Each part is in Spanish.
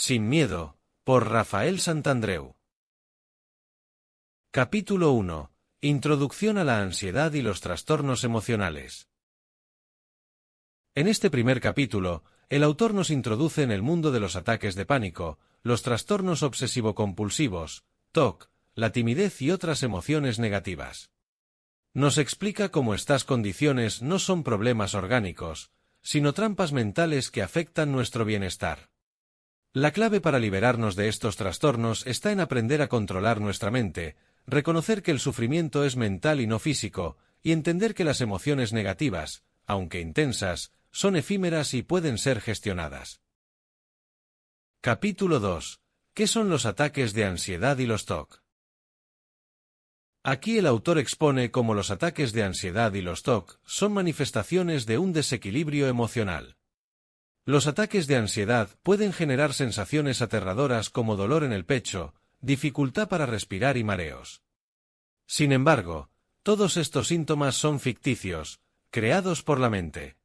Sin miedo, por Rafael Santandreu. Capítulo 1. Introducción a la ansiedad y los trastornos emocionales. En este primer capítulo, el autor nos introduce en el mundo de los ataques de pánico, los trastornos obsesivo-compulsivos, TOC, la timidez y otras emociones negativas. Nos explica cómo estas condiciones no son problemas orgánicos, sino trampas mentales que afectan nuestro bienestar. La clave para liberarnos de estos trastornos está en aprender a controlar nuestra mente, reconocer que el sufrimiento es mental y no físico, y entender que las emociones negativas, aunque intensas, son efímeras y pueden ser gestionadas. Capítulo 2. ¿Qué son los ataques de ansiedad y los TOC? Aquí el autor expone cómo los ataques de ansiedad y los TOC son manifestaciones de un desequilibrio emocional. Los ataques de ansiedad pueden generar sensaciones aterradoras como dolor en el pecho, dificultad para respirar y mareos. Sin embargo, todos estos síntomas son ficticios, creados por la mente.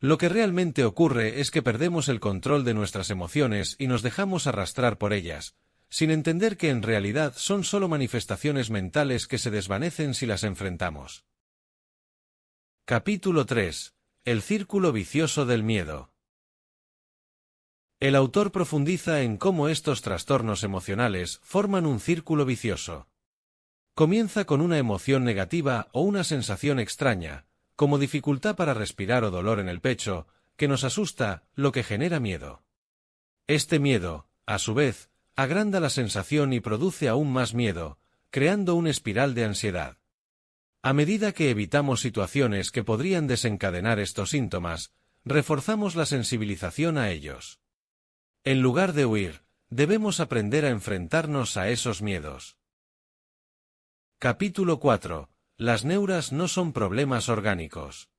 Lo que realmente ocurre es que perdemos el control de nuestras emociones y nos dejamos arrastrar por ellas, sin entender que en realidad son solo manifestaciones mentales que se desvanecen si las enfrentamos. Capítulo 3. El círculo vicioso del miedo. El autor profundiza en cómo estos trastornos emocionales forman un círculo vicioso. Comienza con una emoción negativa o una sensación extraña, como dificultad para respirar o dolor en el pecho, que nos asusta, lo que genera miedo. Este miedo, a su vez, agranda la sensación y produce aún más miedo, creando una espiral de ansiedad. A medida que evitamos situaciones que podrían desencadenar estos síntomas, reforzamos la sensibilización a ellos. En lugar de huir, debemos aprender a enfrentarnos a esos miedos. Capítulo 4. Las neuras no son problemas orgánicos.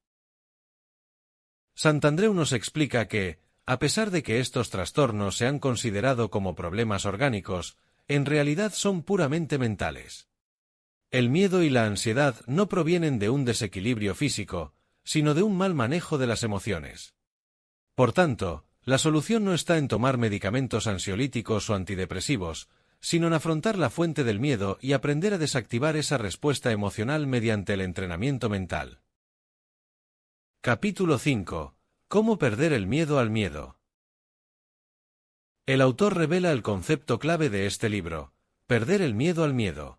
Santandreu nos explica que, a pesar de que estos trastornos se han considerado como problemas orgánicos, en realidad son puramente mentales. El miedo y la ansiedad no provienen de un desequilibrio físico, sino de un mal manejo de las emociones. Por tanto, la solución no está en tomar medicamentos ansiolíticos o antidepresivos, sino en afrontar la fuente del miedo y aprender a desactivar esa respuesta emocional mediante el entrenamiento mental. Capítulo 5. ¿Cómo perder el miedo al miedo? El autor revela el concepto clave de este libro: perder el miedo al miedo.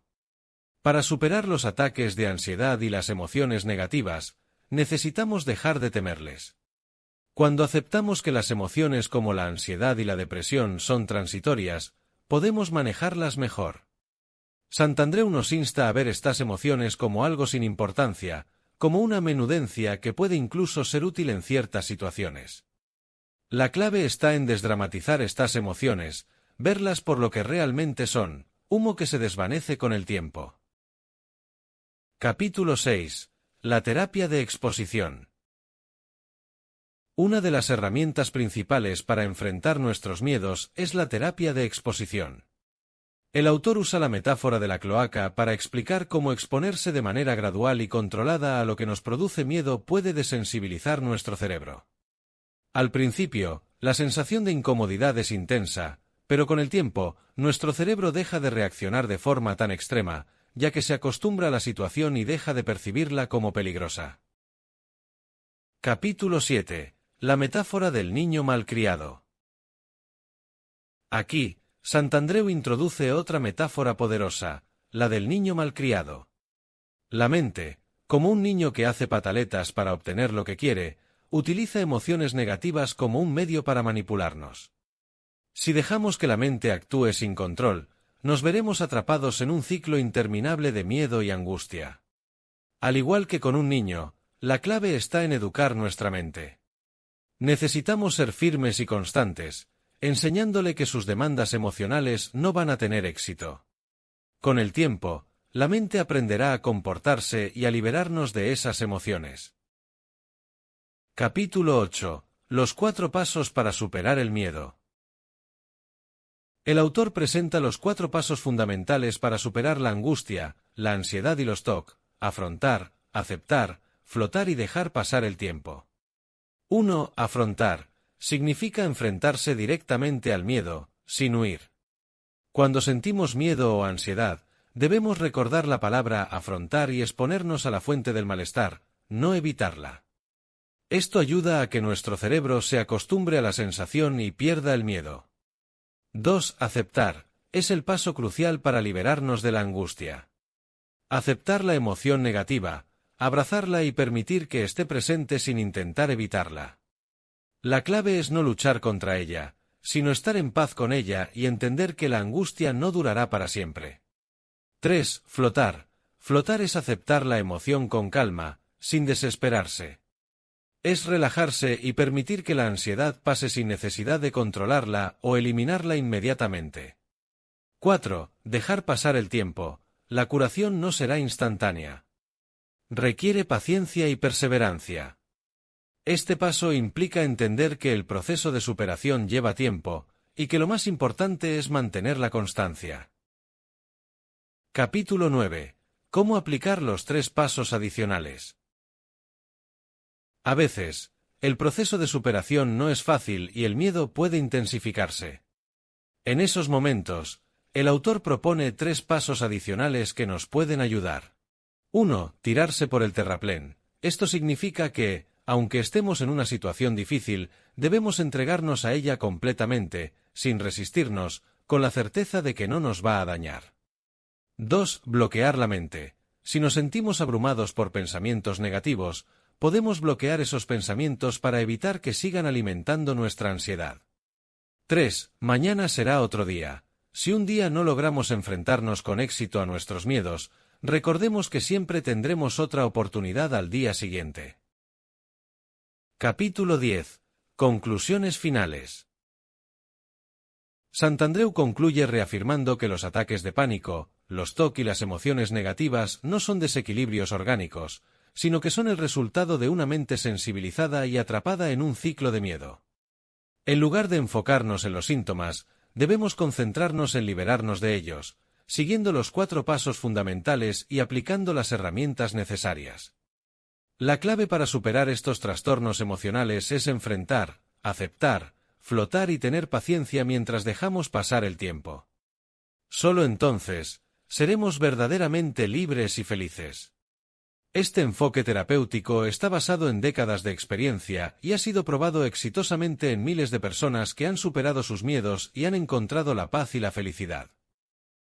Para superar los ataques de ansiedad y las emociones negativas, necesitamos dejar de temerles. Cuando aceptamos que las emociones como la ansiedad y la depresión son transitorias, podemos manejarlas mejor. Santandreu nos insta a ver estas emociones como algo sin importancia, como una menudencia que puede incluso ser útil en ciertas situaciones. La clave está en desdramatizar estas emociones, verlas por lo que realmente son, humo que se desvanece con el tiempo. Capítulo 6. La terapia de exposición. Una de las herramientas principales para enfrentar nuestros miedos es la terapia de exposición. El autor usa la metáfora de la cloaca para explicar cómo exponerse de manera gradual y controlada a lo que nos produce miedo puede desensibilizar nuestro cerebro. Al principio, la sensación de incomodidad es intensa, pero con el tiempo, nuestro cerebro deja de reaccionar de forma tan extrema, ya que se acostumbra a la situación y deja de percibirla como peligrosa. Capítulo 7. La metáfora del niño malcriado. Aquí, Santandreu introduce otra metáfora poderosa, la del niño malcriado. La mente, como un niño que hace pataletas para obtener lo que quiere, utiliza emociones negativas como un medio para manipularnos. Si dejamos que la mente actúe sin control, nos veremos atrapados en un ciclo interminable de miedo y angustia. Al igual que con un niño, la clave está en educar nuestra mente. Necesitamos ser firmes y constantes, enseñándole que sus demandas emocionales no van a tener éxito. Con el tiempo, la mente aprenderá a comportarse y a liberarnos de esas emociones. Capítulo 8. Los 4 pasos para superar el miedo. El autor presenta los 4 pasos fundamentales para superar la angustia, la ansiedad y los TOC: afrontar, aceptar, flotar y dejar pasar el tiempo. 1. Afrontar. significa enfrentarse directamente al miedo, sin huir. Cuando sentimos miedo o ansiedad, debemos recordar la palabra afrontar y exponernos a la fuente del malestar, no evitarla. Esto ayuda a que nuestro cerebro se acostumbre a la sensación y pierda el miedo. 2. Aceptar. Es el paso crucial para liberarnos de la angustia. Aceptar la emoción negativa, abrazarla y permitir que esté presente sin intentar evitarla. La clave es no luchar contra ella, sino estar en paz con ella y entender que la angustia no durará para siempre. 3. Flotar. Flotar es aceptar la emoción con calma, sin desesperarse. Es relajarse y permitir que la ansiedad pase sin necesidad de controlarla o eliminarla inmediatamente. 4. Dejar pasar el tiempo. La curación no será instantánea. Requiere paciencia y perseverancia. Este paso implica entender que el proceso de superación lleva tiempo, y que lo más importante es mantener la constancia. Capítulo 9. ¿Cómo aplicar los 3 pasos adicionales? A veces, el proceso de superación no es fácil y el miedo puede intensificarse. En esos momentos, el autor propone 3 pasos adicionales que nos pueden ayudar. 1. Tirarse por el terraplén. Esto significa que, aunque estemos en una situación difícil, debemos entregarnos a ella completamente, sin resistirnos, con la certeza de que no nos va a dañar. 2. Bloquear la mente. Si nos sentimos abrumados por pensamientos negativos, podemos bloquear esos pensamientos para evitar que sigan alimentando nuestra ansiedad. 3. Mañana será otro día. Si un día no logramos enfrentarnos con éxito a nuestros miedos, recordemos que siempre tendremos otra oportunidad al día siguiente. Capítulo 10. Conclusiones finales. Santandreu concluye reafirmando que los ataques de pánico, los TOC y las emociones negativas no son desequilibrios orgánicos, sino que son el resultado de una mente sensibilizada y atrapada en un ciclo de miedo. En lugar de enfocarnos en los síntomas, debemos concentrarnos en liberarnos de ellos, siguiendo los 4 pasos fundamentales y aplicando las herramientas necesarias. La clave para superar estos trastornos emocionales es enfrentar, aceptar, flotar y tener paciencia mientras dejamos pasar el tiempo. Solo entonces, seremos verdaderamente libres y felices. Este enfoque terapéutico está basado en décadas de experiencia y ha sido probado exitosamente en miles de personas que han superado sus miedos y han encontrado la paz y la felicidad.